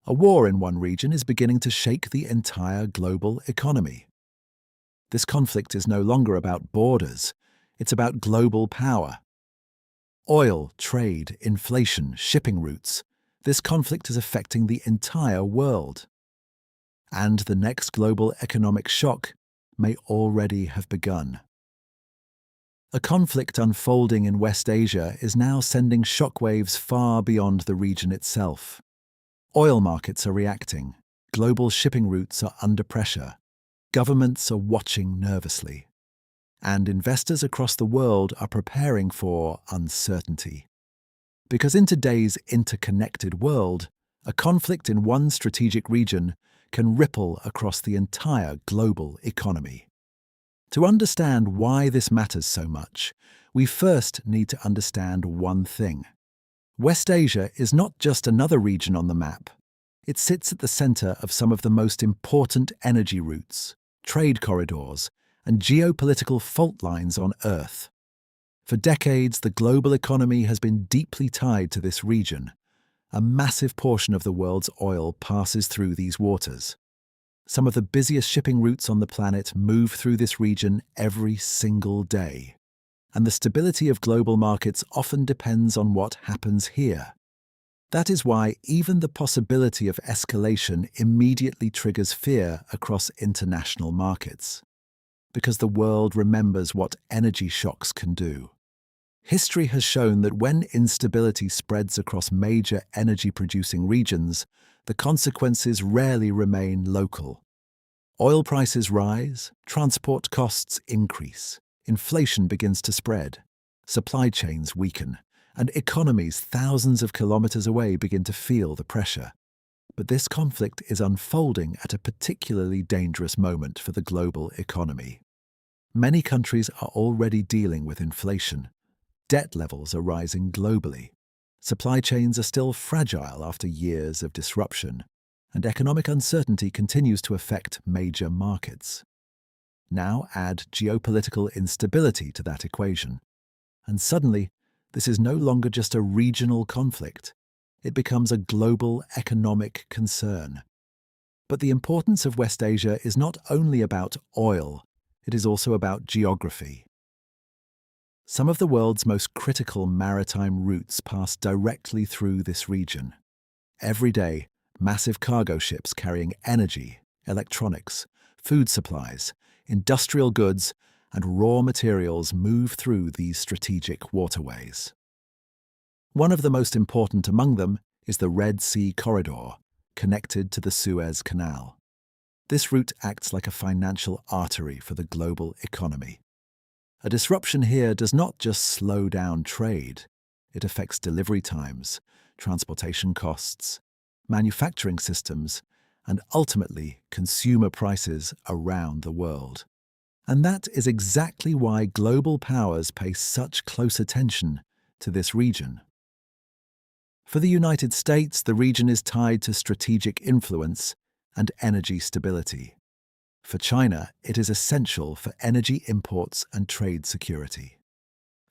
A war in one region is beginning to shake the entire global economy. This conflict is no longer about borders, it's about global power. Oil, trade, inflation, shipping routes. This conflict is affecting the entire world. And the next global economic shock may already have begun. A conflict unfolding in West Asia is now sending shockwaves far beyond the region itself. Oil markets are reacting, global shipping routes are under pressure, governments are watching nervously, and investors across the world are preparing for uncertainty. Because in today's interconnected world, a conflict in one strategic region can ripple across the entire global economy. To understand why this matters so much, we first need to understand one thing. West Asia is not just another region on the map. It sits at the center of some of the most important energy routes, trade corridors, and geopolitical fault lines on Earth. For decades, the global economy has been deeply tied to this region. A massive portion of the world's oil passes through these waters. Some of the busiest shipping routes on the planet move through this region every single day. And the stability of global markets often depends on what happens here. That is why even the possibility of escalation immediately triggers fear across international markets. Because the world remembers what energy shocks can do. History has shown that when instability spreads across major energy-producing regions, the consequences rarely remain local. Oil prices rise, transport costs increase, inflation begins to spread, supply chains weaken, and economies thousands of kilometers away begin to feel the pressure. But this conflict is unfolding at a particularly dangerous moment for the global economy. Many countries are already dealing with inflation. Debt levels are rising globally. Supply chains are still fragile after years of disruption, and economic uncertainty continues to affect major markets. Now add geopolitical instability to that equation, and suddenly, this is no longer just a regional conflict. It becomes a global economic concern. But the importance of West Asia is not only about oil, it is also about geography. Some of the world's most critical maritime routes pass directly through this region. Every day, massive cargo ships carrying energy, electronics, food supplies, industrial goods, and raw materials move through these strategic waterways. One of the most important among them is the Red Sea corridor, connected to the Suez Canal. This route acts like a financial artery for the global economy. A disruption here does not just slow down trade, it affects delivery times, transportation costs, manufacturing systems, and ultimately consumer prices around the world. And that is exactly why global powers pay such close attention to this region. For the United States, the region is tied to strategic influence and energy stability. For China, it is essential for energy imports and trade security.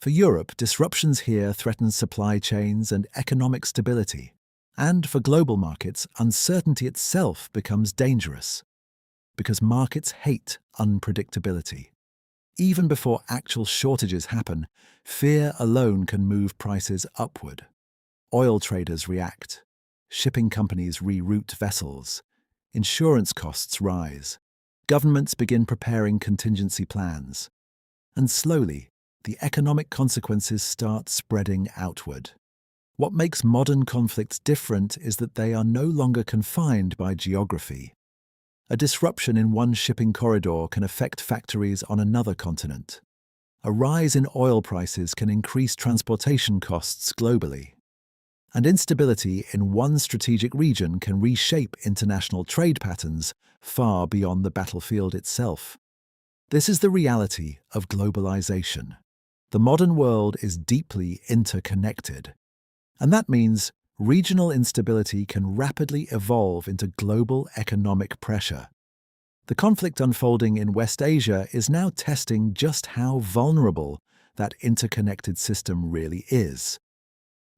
For Europe, disruptions here threaten supply chains and economic stability. And for global markets, uncertainty itself becomes dangerous. Because markets hate unpredictability. Even before actual shortages happen, fear alone can move prices upward. Oil traders react. Shipping companies reroute vessels. Insurance costs rise. Governments begin preparing contingency plans. And slowly, the economic consequences start spreading outward. What makes modern conflicts different is that they are no longer confined by geography. A disruption in one shipping corridor can affect factories on another continent. A rise in oil prices can increase transportation costs globally. And instability in one strategic region can reshape international trade patterns far beyond the battlefield itself. This is the reality of globalization. The modern world is deeply interconnected. And that means regional instability can rapidly evolve into global economic pressure. The conflict unfolding in West Asia is now testing just how vulnerable that interconnected system really is.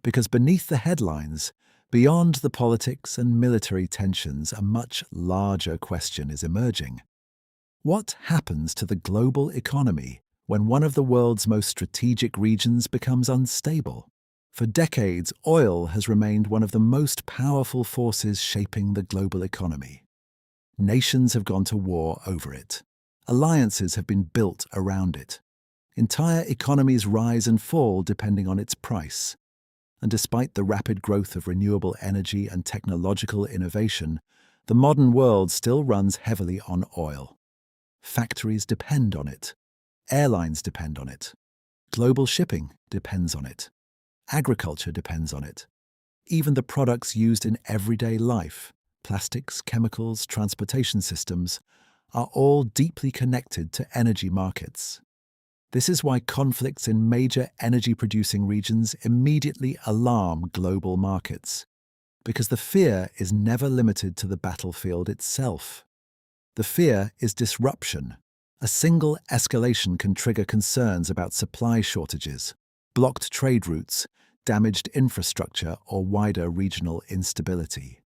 Because beneath the headlines, Beyond the politics and military tensions, a much larger question is emerging. What happens to the global economy when one of the world's most strategic regions becomes unstable? For decades, oil has remained one of the most powerful forces shaping the global economy. Nations have gone to war over it. Alliances have been built around it. Entire economies rise and fall depending on its price. And despite the rapid growth of renewable energy and technological innovation, the modern world still runs heavily on oil. Factories depend on it. Airlines depend on it. Global shipping depends on it. Agriculture depends on it. Even the products used in everyday life, plastics, chemicals, transportation systems, are all deeply connected to energy markets. This is why conflicts in major energy-producing regions immediately alarm global markets, because the fear is never limited to the battlefield itself. The fear is disruption. A single escalation can trigger concerns about supply shortages, blocked trade routes, damaged infrastructure, or wider regional instability.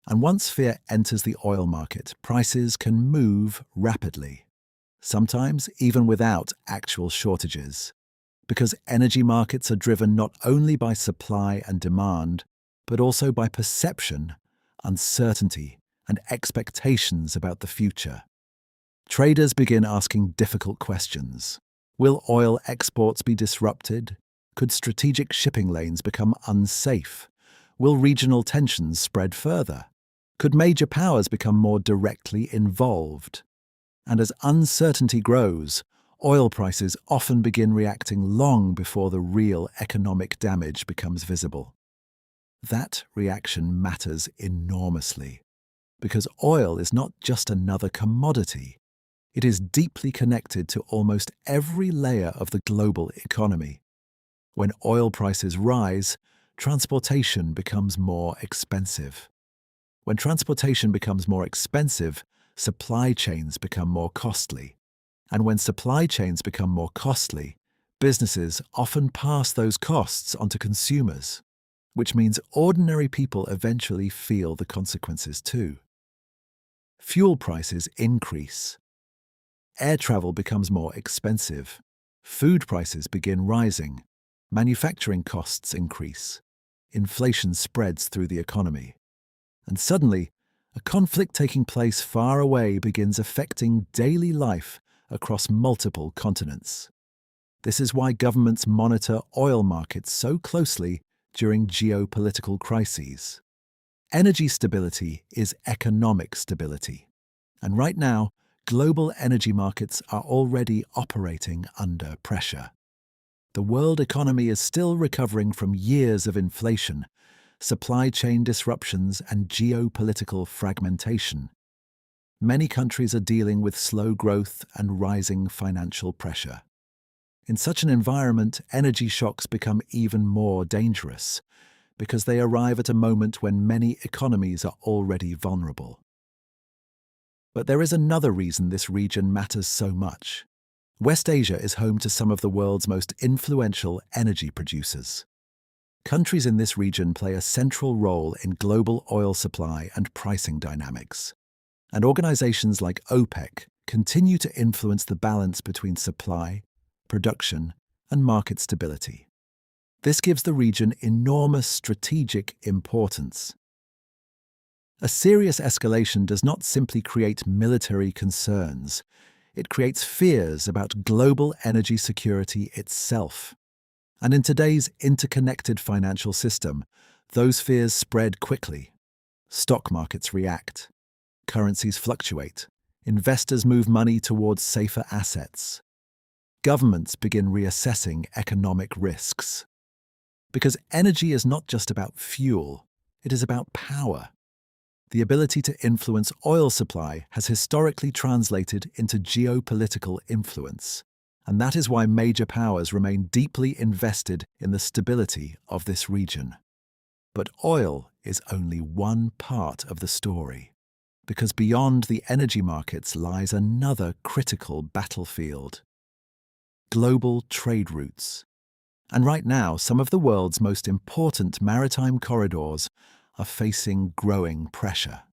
And once fear enters the oil market, prices can move rapidly, sometimes even without actual shortages, because energy markets are driven not only by supply and demand, but also by perception, uncertainty, and expectations about the future. Traders begin asking difficult questions. Will oil exports be disrupted? Could strategic shipping lanes become unsafe? Will regional tensions spread further? Could major powers become more directly involved? And as uncertainty grows, oil prices often begin reacting long before the real economic damage becomes visible. That reaction matters enormously, because oil is not just another commodity. It is deeply connected to almost every layer of the global economy. When oil prices rise, transportation becomes more expensive. When transportation becomes more expensive, supply chains become more costly. And when supply chains become more costly, businesses often pass those costs onto consumers, which means ordinary people eventually feel the consequences too. Fuel prices increase. Air travel becomes more expensive. Food prices begin rising. Manufacturing costs increase. Inflation spreads through the economy. And suddenly, a conflict taking place far away begins affecting daily life across multiple continents. This is why governments monitor oil markets so closely during geopolitical crises. Energy stability is economic stability. And right now, global energy markets are already operating under pressure. The world economy is still recovering from years of inflation, supply chain disruptions, and geopolitical fragmentation. Many countries are dealing with slow growth and rising financial pressure. In such an environment, energy shocks become even more dangerous because they arrive at a moment when many economies are already vulnerable. But there is another reason this region matters so much. West Asia is home to some of the world's most influential energy producers. Countries in this region play a central role in global oil supply and pricing dynamics. And organizations like OPEC continue to influence the balance between supply, production, and market stability. This gives the region enormous strategic importance. A serious escalation does not simply create military concerns, it creates fears about global energy security itself. And in today's interconnected financial system, those fears spread quickly. Stock markets react. Currencies fluctuate. Investors move money towards safer assets. Governments begin reassessing economic risks. Because energy is not just about fuel, it is about power. The ability to influence oil supply has historically translated into geopolitical influence. And that is why major powers remain deeply invested in the stability of this region. But oil is only one part of the story, because beyond the energy markets lies another critical battlefield: global trade routes. And right now, some of the world's most important maritime corridors are facing growing pressure.